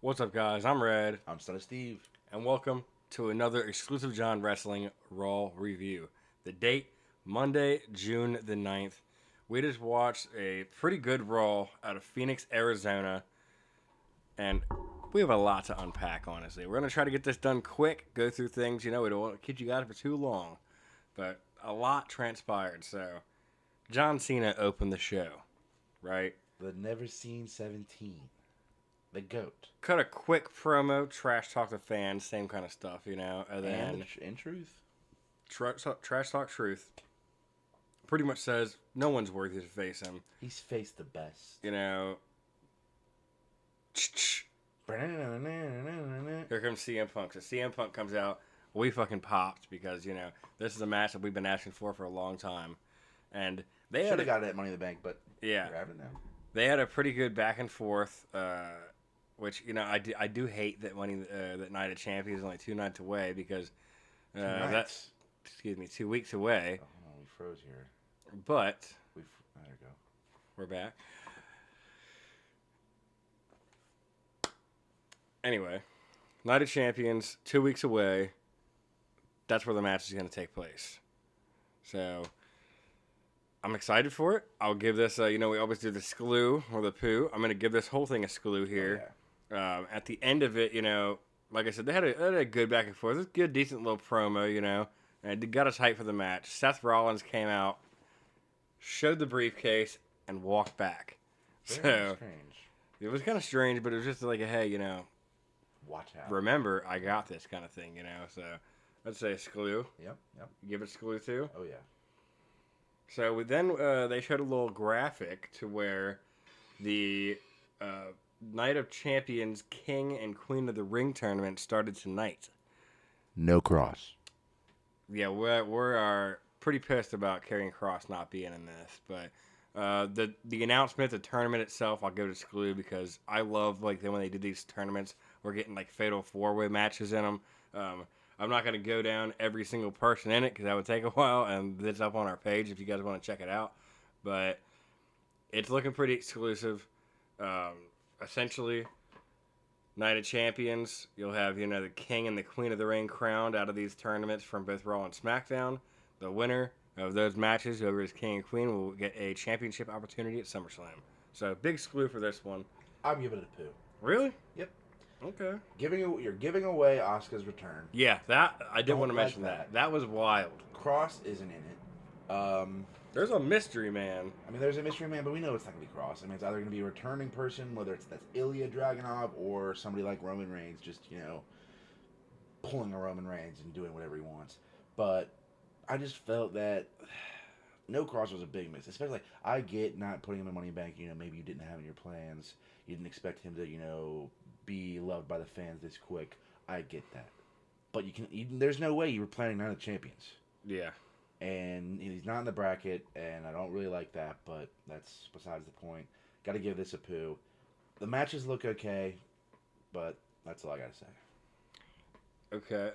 What's up, guys? I'm Red, I'm STUNNA Steve. and welcome to another exclusive John Wrestling Raw review. The date, Monday, June the 9th. We just watched a pretty good Raw out of Phoenix, Arizona, and we have a lot to unpack, honestly. We're going to try to get this done quick, go through things. We don't want to keep you guys for too long, but a lot transpired. So, John Cena opened the show, right? The Never Seen 17. The GOAT. Cut a quick promo, trash talk the fans, same kind of stuff, and then And in truth. trash talk truth. Pretty much says no one's worthy to face him. He's faced the best. Here comes CM Punk. So CM Punk comes out. We fucking popped because this is a match that we've been asking for a long time, and they should have got it at Money in the Bank, but yeah, we're having it now. They had a pretty good back and forth. Which I do hate that that Night of Champions is only 2 nights away because that's 2 weeks away. Oh, we froze here. But There we go. We're back. Anyway, Night of Champions 2 weeks away. That's where the match is going to take place. So I'm excited for it. I'll give this. We always do the screw or the poo. I'm going to give this whole thing a screw here. Oh, yeah. At the end of it, like I said, they had a good back and forth. It was a good, decent little promo, and it got us hyped for the match. Seth Rollins came out, showed the briefcase, and walked back. Very strange. It was kind of strange, but it was just like a, hey, Watch out. remember, I got this kind of thing, So I'd say Sklew. Yep. Give it Sklew too. Oh, yeah. So then they showed a little graphic to where the Night of Champions King and Queen of the Ring tournament started tonight. No cross. Yeah, we're pretty pissed about Karrion Kross not being in this, but the announcement, the tournament itself, I'll go to Sklew because I love when they did these tournaments, we're getting fatal 4-way matches in them. I'm not gonna go down every single person in it because that would take a while, and it's up on our page if you guys want to check it out. But it's looking pretty exclusive. Essentially, Night of Champions, you'll have, the King and the Queen of the Ring crowned out of these tournaments from both Raw and SmackDown. The winner of those matches, whoever is King and Queen, will get a championship opportunity at SummerSlam. So, big screw for this one. I'm giving it a poo. Really? Yep. Okay. You're giving away Asuka's return. Yeah, that I did want to Don't mention like that. That was wild. Cross isn't in it. There's a mystery man. There's a mystery man, but we know it's not going to be Cross. It's either going to be a returning person, whether that's Ilya Dragunov or somebody like Roman Reigns, just, pulling a Roman Reigns and doing whatever he wants. But I just felt that no Cross was a big miss. Especially, I get not putting him in Money in the Bank. Maybe you didn't have in your plans. You didn't expect him to, be loved by the fans this quick. I get that. But there's no way you were planning Night of Champions. Yeah. And he's not in the bracket, and I don't really like that, but that's besides the point. Got to give this a poo. The matches look okay, but that's all I got to say. Okay,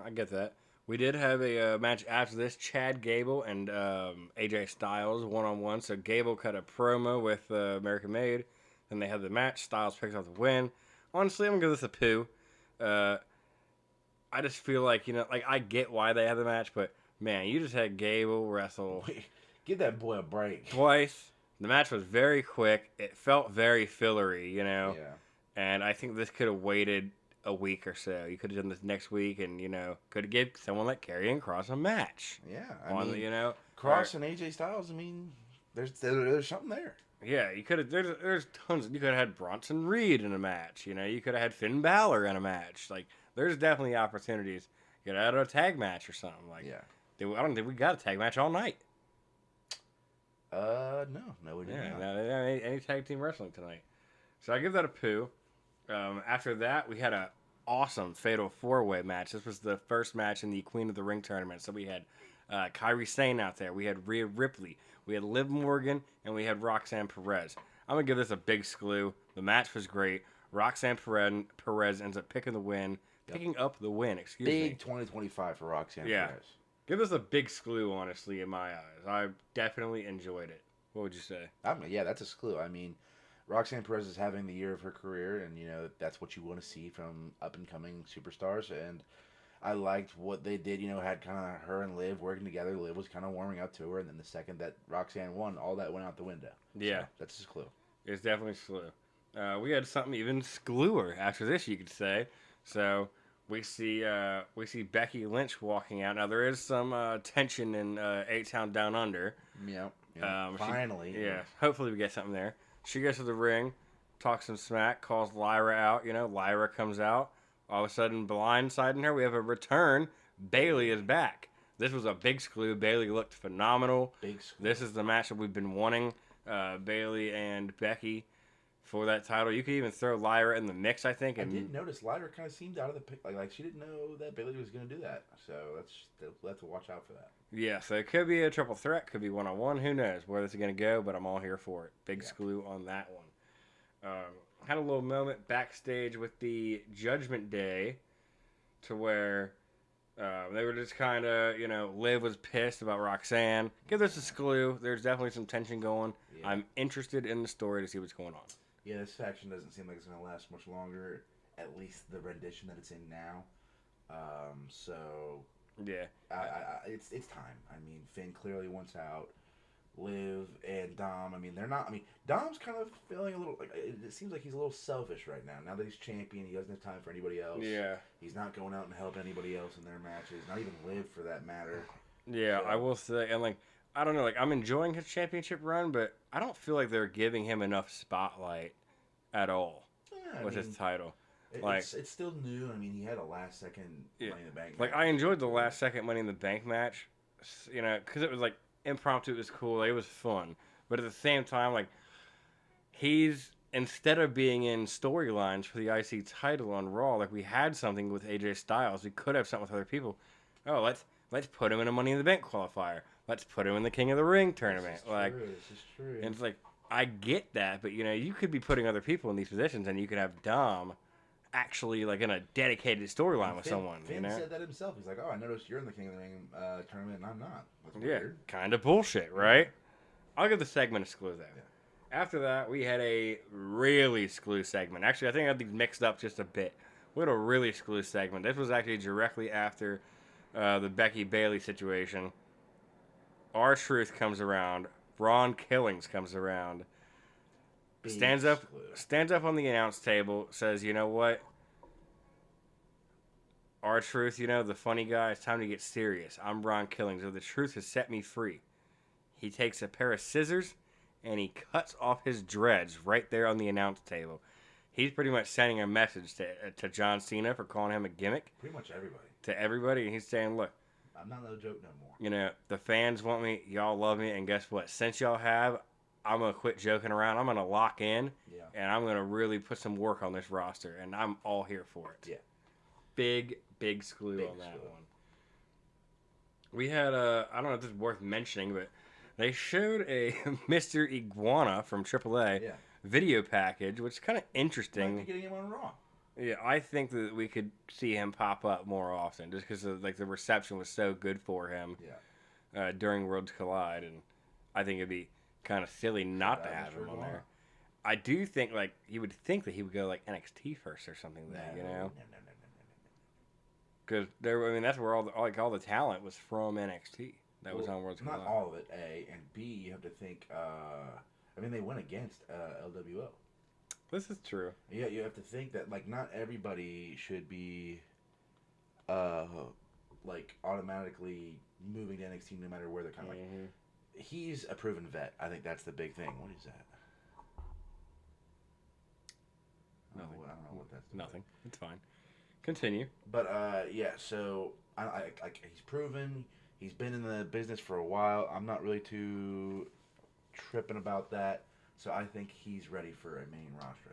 I get that. We did have a match after this, Chad Gable and AJ Styles one-on-one. So Gable cut a promo with American Made. Then they had the match. Styles picks up the win. Honestly, I'm going to give this a poo. I just feel like, I get why they had the match, but man, you just had Gable wrestle. Give that boy a break. Twice. The match was very quick. It felt very fillery, Yeah. And I think this could have waited a week or so. You could have done this next week and, could have given someone like Karrion Kross a match. Yeah. Kross and AJ Styles, there's something there. Yeah, you could have. There's tons. You could have had Bronson Reed in a match. You could have had Finn Balor in a match. There's definitely opportunities. You could have had a tag match or something. Yeah. I don't think we got a tag match all night. No, we didn't. Yeah, any tag team wrestling tonight. So I give that a poo. After that, we had a awesome fatal 4-way match. This was the first match in the Queen of the Ring tournament. So we had Kairi Sane out there. We had Rhea Ripley. We had Liv Morgan, and we had Roxanne Perez. I'm going to give this a big screw. The match was great. Roxanne Perez ends up picking up the win, excuse me. Big 2025 for Roxanne Perez. Give this a big screw, honestly, in my eyes. I definitely enjoyed it. What would you say? Yeah, that's a screw. Roxanne Perez is having the year of her career, and that's what you want to see from up and coming superstars. And I liked what they did. Had kind of her and Liv working together. Liv was kind of warming up to her, and then the second that Roxanne won, all that went out the window. Yeah, so that's his clue. it's definitely slew. We had something even skluer after this, you could say. So we see Becky Lynch walking out. Now there is some tension in A-Town Down Under. Yeah. Finally. Yeah. Hopefully we get something there. She goes to the ring, talks some smack, calls Lyra out. Lyra comes out. All of a sudden, blindsiding her, we have a return. Bayley is back. This was a big screw. Bayley looked phenomenal. Big screw. This is the match that we've been wanting. Bayley and Becky for that title. You could even throw Lyra in the mix, I think. I did notice Lyra kind of seemed out of the pic. Like she didn't know that Bayley was going to do that. So we'll have to watch out for that. Yeah, so it could be a triple threat. Could be one-on-one. Who knows where this is going to go, but I'm all here for it. Big screw on that one. Had a little moment backstage with the Judgment Day to where they were just kind of, Liv was pissed about Roxanne. Give this a clue. There's definitely some tension going. Yeah. I'm interested in the story to see what's going on. Yeah, this faction doesn't seem like it's going to last much longer, at least the rendition that it's in now. Yeah. It's time. I mean, Finn clearly wants out. Liv and Dom, they're not. Dom's kind of feeling a little. Like, it seems like he's a little selfish right now. Now that he's champion, he doesn't have time for anybody else. Yeah. He's not going out and helping anybody else in their matches. Not even Liv, for that matter. Yeah, so. I will say, and I don't know, I'm enjoying his championship run, but I don't feel like they're giving him enough spotlight at all with his title. It's still new. He had a last second Money in the Bank match. I enjoyed the last second Money in the Bank match, because it was impromptu. It was cool. It was fun. But at the same time, he's, instead of being in storylines for the IC title on Raw, we had something with AJ Styles. We could have something with other people. Oh, let's put him in a Money in the Bank qualifier. Let's put him in the King of the Ring tournament. This is true. And it's I get that, but you could be putting other people in these positions, and you could have Dom actually in a dedicated storyline with someone. Finn said that himself. He's like, "Oh, I noticed you're in the King of the Ring tournament, and I'm not." That's weird. Kind of bullshit, right? I'll give the segment a screw there. Yeah. After that, we had a really screw segment. Actually, I think I had these mixed up just a bit. We had a really screw segment. This was actually directly after the Becky Bayley situation. R-Truth comes around. Ron Killings comes around. Stands up on the announce table, says, "You know what? R-Truth, the funny guy, it's time to get serious. I'm Ron Killings, so the truth has set me free." He takes a pair of scissors and he cuts off his dreads right there on the announce table. He's pretty much sending a message to John Cena for calling him a gimmick. Pretty much everybody. To everybody, and he's saying, "Look, I'm not no joke no more. The fans want me, y'all love me, and guess what? Since y'all have, I'm going to quit joking around. I'm going to lock in, and I'm going to really put some work on this roster, and I'm all here for it." Yeah. Big screw on that one. We had I don't know if this is worth mentioning, but they showed a Mr. Iguana from AAA video package, which is kind of interesting. Might be getting him on Raw. Yeah, I think that we could see him pop up more often, just because the reception was so good for him during Worlds Collide, and I think it'd be kind of silly not to have him on there. I do think you would think that he would go NXT first or something. No. Because that's where all the talent was from NXT. That was on Worlds Collide. Not all of it, A, and B. You have to think. They went against LWO. This is true. Yeah, you have to think that not everybody should be automatically moving to NXT no matter where they're kind of he's a proven vet. I think that's the big thing. What is that? Nothing. I don't know what that's. Nothing. It's fine. Continue. But so he's proven. He's been in the business for a while. I'm not really too tripping about that. So I think he's ready for a main roster.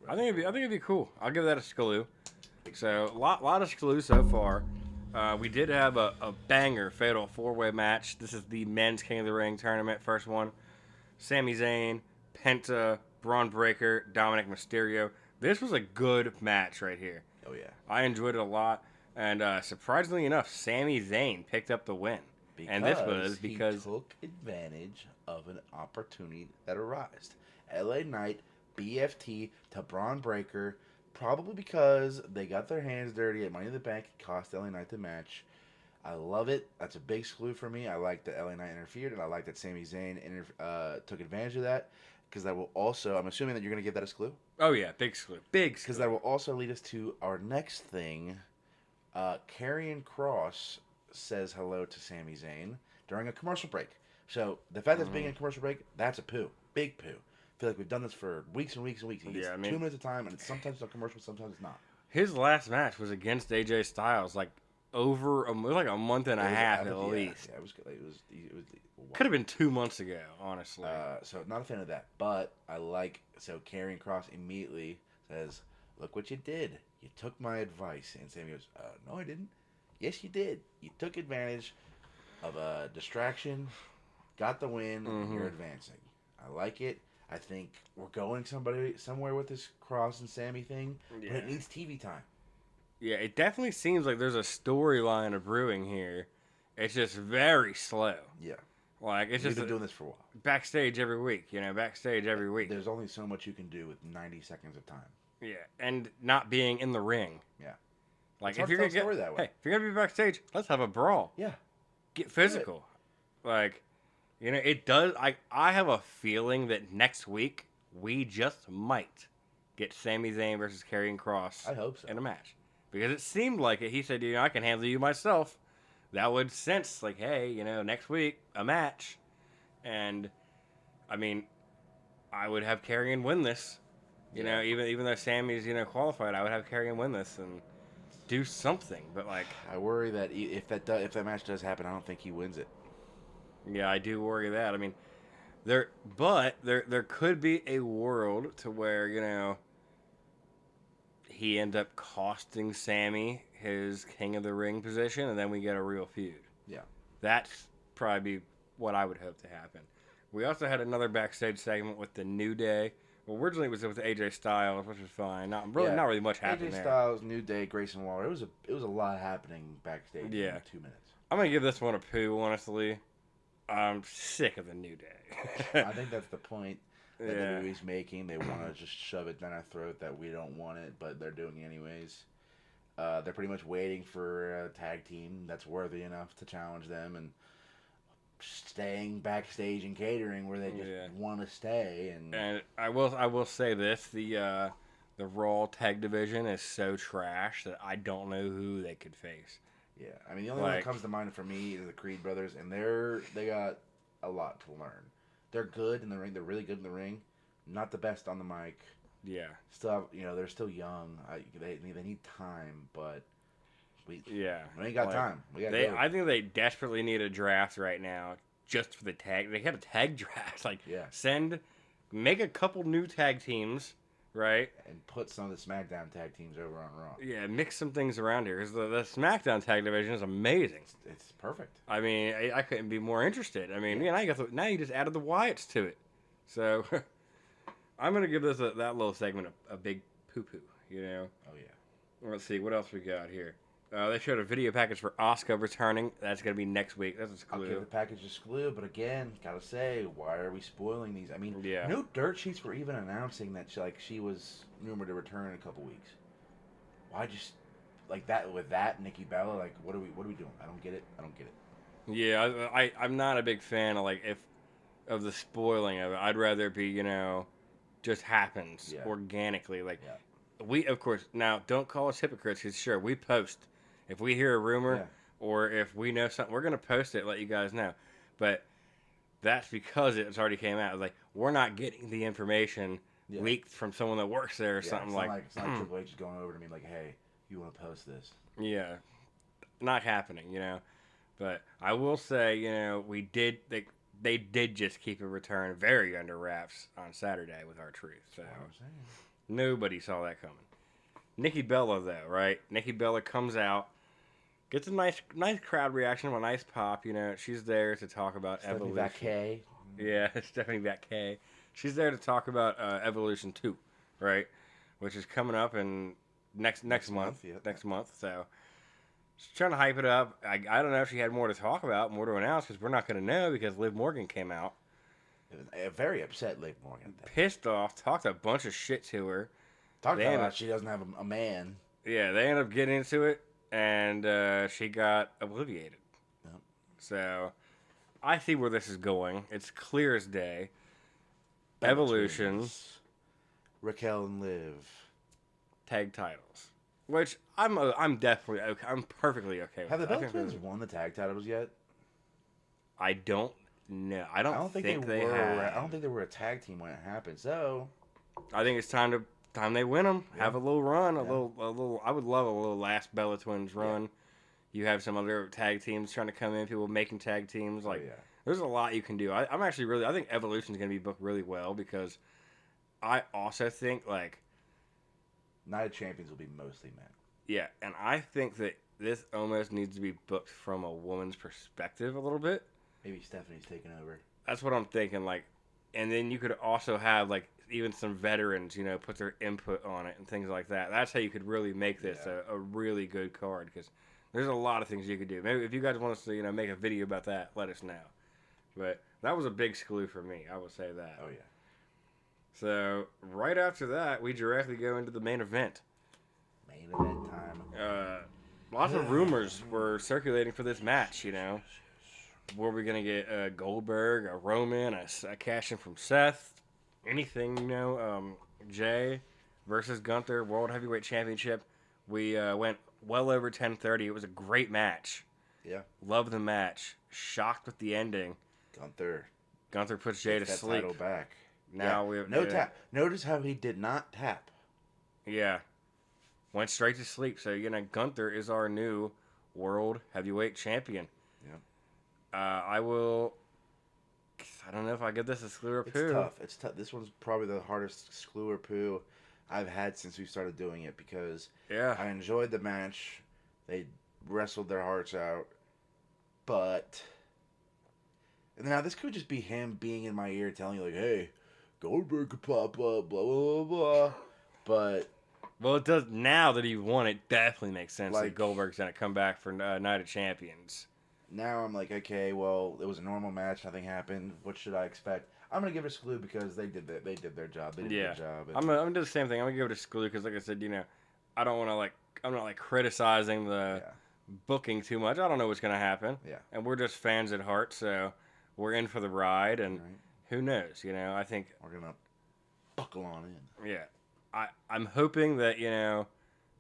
I think it'd be cool. I'll give that a scaloo. So a lot of scaloo so far. We did have a banger fatal 4-way match. This is the men's King of the Ring tournament, first one. Sami Zayn, Penta, Braun Breaker, Dominic Mysterio. This was a good match right here. Oh yeah, I enjoyed it a lot, and surprisingly enough, Sami Zayn picked up the win. And this was because he took advantage of an opportunity that arose. LA Knight, BFT to Braun Breaker, probably because they got their hands dirty at Money in the Bank. It cost LA Knight the match. I love it. That's a big screw for me. I like that LA Knight interfered, and I like that Sami Zayn took advantage of that. Because that will also, I'm assuming that you're going to give that a screw. Oh yeah, big screw, big screw. Because that will also lead us to our next thing. Karrion Kross says hello to Sami Zayn during a commercial break. So the fact that it's being in a commercial break, that's a poo, big poo. I feel like we've done this for weeks and weeks and weeks. He gets 2 minutes of time, and it's sometimes a commercial, sometimes it's not. His last match was against AJ Styles, like over a month and a half at least. Yeah, it was Could have been 2 months ago, honestly. So not a fan of that, but I like. So Karrion Kross immediately says, "Look what you did. You took my advice." And Sami goes, "No, I didn't." Yes, you did. You took advantage of a distraction, got the win, and you're advancing. I like it. I think we're going somewhere with this Kross and Sami thing, but it needs TV time. Yeah, it definitely seems like there's a storyline of brewing here. It's just very slow. Yeah. Like, it's We've just been doing this for a while. Backstage every week, backstage every week. There's only so much you can do with 90 seconds of time. Yeah, and not being in the ring. Yeah. Like, if you're gonna get that way. Hey, if you're gonna be backstage, let's have a brawl. Yeah. Get physical. Like, it does. I have a feeling that next week we just might get Sami Zayn versus Karrion Kross. I hope so. In a match, because it seemed like it. He said, I can handle you myself. That would sense like, hey, next week a match, and I mean, I would have Karrion win this. Even though Sammy's qualified, I would have Karrion win this and do something. But like, I worry that if that match does happen, I don't think he wins it. Yeah, I do worry that. I mean, there could be a world to where he ends up costing Sammy his King of the Ring position, and then we get a real feud. Yeah, that's probably what I would hope to happen. We also had another backstage segment with the New Day. Well, originally it was with AJ Styles, which was fine. Not really much happened there. AJ Styles, New Day, Grayson Waller. It was a lot happening backstage. Yeah. In 2 minutes. I'm gonna give this one a poo, honestly. I'm sick of the New Day. I think that's the point that WWE's making. They want to just shove it down our throat that we don't want it, but they're doing it anyways. They're pretty much waiting for a tag team that's worthy enough to challenge them, and staying backstage and catering where they just want to stay. And I will say this: the Raw tag division is so trash that I don't know who they could face. Yeah, I mean, the only one that comes to mind for me is the Creed brothers, and they got a lot to learn. They're good in the ring. They're really good in the ring. Not the best on the mic. Yeah. Still have, they're still young. They need time, but we ain't got time. I think they desperately need a draft right now just for the tag. They had a tag draft. Make a couple new tag teams. Right? And put some of the SmackDown tag teams over on Raw. Yeah, mix some things around here. Because the SmackDown tag division is amazing. It's perfect. I mean, I couldn't be more interested. I mean, now you just added the Wyatts to it. So, I'm going to give that little segment a big poo-poo, Oh, yeah. Let's see, what else we got here? They showed a video package for Asuka returning. That's going to be next week. That's a clue. I'll give the package a clue, but again, gotta say, why are we spoiling these? I mean, no dirt sheets were even announcing that she was rumored to return in a couple weeks. Why just like that with Nikki Bella? Like, what are we doing? I don't get it. Yeah, I'm not a big fan of the spoiling of it. I'd rather it be just happens organically. We of course now don't call us hypocrites because sure we post. If we hear a rumor or if we know something, we're going to post it, let you guys know. But that's because it's already came out. Like, we're not getting the information leaked from someone that works there or something like it's not like Triple H is going over to me like, hey, you want to post this? Yeah. Not happening, But I will say, they did just keep a return very under wraps on Saturday with R-Truth. So nobody saw that coming. Nikki Bella, though, right? Nikki Bella comes out. Gets a nice crowd reaction, a nice pop. She's there to talk about Evolution. Vacay. Yeah, Stephanie Vacay. She's there to talk about Evolution 2, right? Which is coming up in next month. Yeah. Next month. So she's trying to hype it up. I don't know if she had more to talk about, more to announce, because we're not going to know because Liv Morgan came out. Very upset, Liv Morgan. Pissed off, talked a bunch of shit to her. Talked They about she doesn't have a man. Yeah, they ended up getting into it, and she got obliviated. Yep. So, I see where this is going. It's clear as day. Battle Evolution. Twins. Raquel and Liv. Tag titles. Which, I'm definitely okay. I'm perfectly okay with. Have the that. Battle Twins won the tag titles yet? I don't know. I don't think they were. have. I don't think they were a tag team when it happened. So, I think it's time they win them. Yeah. Have a little run, a Yeah. little. I would love a little last Bella Twins run. You have some other tag teams trying to come in, people making tag teams. Like, there's a lot you can do. I'm actually really. I think Evolution's going to be booked really well because I also think like Night of Champions will be mostly men. Yeah, and I think that this almost needs to be booked from a woman's perspective a little bit. Maybe Stephanie's taking over. That's what I'm thinking. Like, and then you could also have like even some veterans, put their input on it and things like that. That's how you could really make this a really good card because there's a lot of things you could do. Maybe if you guys want us to, make a video about that, let us know. But that was a big screw for me. I will say that. Oh, yeah. So, right after that, we directly go into the main event. Main event time. Lots of rumors were circulating for this match, Were we going to get a Goldberg, a Roman, a cash-in from Seth, anything, Jay versus Gunther, World Heavyweight Championship. We went well over 10:30. It was a great match. Yeah. Love the match. Shocked with the ending. Gunther puts Jay to that sleep. title back. Now we have no tap. Notice how he did not tap. Yeah. Went straight to sleep. So, Gunther is our new World Heavyweight Champion. Yeah. I don't know if I give this a screw or poo. It's tough. It's tough. This one's probably the hardest screw or poo I've had since we started doing it because I enjoyed the match. They wrestled their hearts out. But now this could just be him being in my ear telling you, like, hey, Goldberg could pop up, blah, blah, blah. But well, it does now that he won. It definitely makes sense like, that Goldberg's gonna come back for Night of Champions. Now I'm like, okay, well, it was a normal match. Nothing happened. What should I expect? I'm gonna give it a screw because they did their job. They did their job. I'm gonna do the same thing. I'm gonna give it a screw because, like I said, I don't want to I'm not criticizing the booking too much. I don't know what's gonna happen. Yeah. And we're just fans at heart, so we're in for the ride, and who knows? I think we're gonna buckle on in. Yeah. I'm hoping that,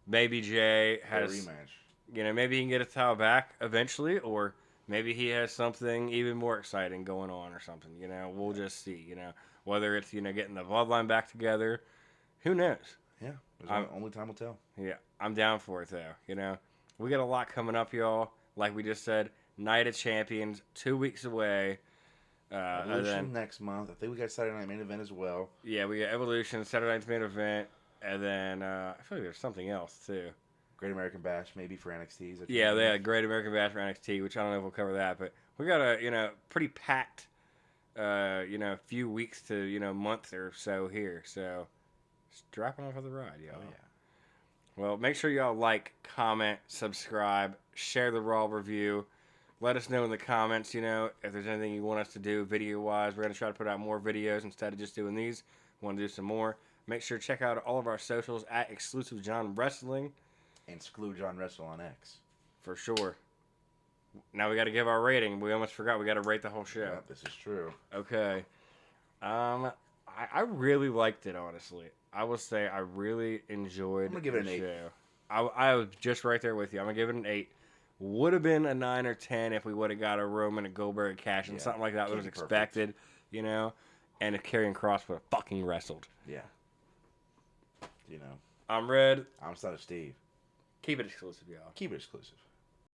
maybe Jay has a rematch. Maybe he can get a title back eventually, or maybe he has something even more exciting going on or something. We'll just see. Whether it's getting the bloodline back together, who knows? Yeah, only time will tell. Yeah, I'm down for it though. We got a lot coming up, y'all. Like we just said, Night of Champions, 2 weeks away. Evolution next month. I think we got Saturday Night Main Event as well. Yeah, we got Evolution, Saturday Night's Main Event, and then I feel like there's something else too. Great American Bash, maybe for NXT. Yeah, they had Great American Bash for NXT, which I don't know if we'll cover that, but we got a pretty packed few weeks to month or so here, so strap on for the ride, y'all. Oh, yeah. Well, make sure y'all like, comment, subscribe, share the Raw review. Let us know in the comments, if there's anything you want us to do video-wise. We're going to try to put out more videos instead of just doing these. We want to do some more. Make sure to check out all of our socials at Exclusive John Wrestling. And Exclude John Wrestle on X. For sure. Now we got to give our rating. We almost forgot. We got to rate the whole show. Yeah, this is true. Okay. I really liked it, honestly. I will say I really enjoyed I'm going to give it an 8. show. I was just right there with you. I'm going to give it an 8. Would have been a 9 or 10 if we would have got a Roman, a Goldberg, a cash, and something like that was expected, and if Karrion Kross would have fucking wrestled. Yeah. I'm Red. I'm Son of Steve. Keep it exclusive, y'all. Keep it exclusive.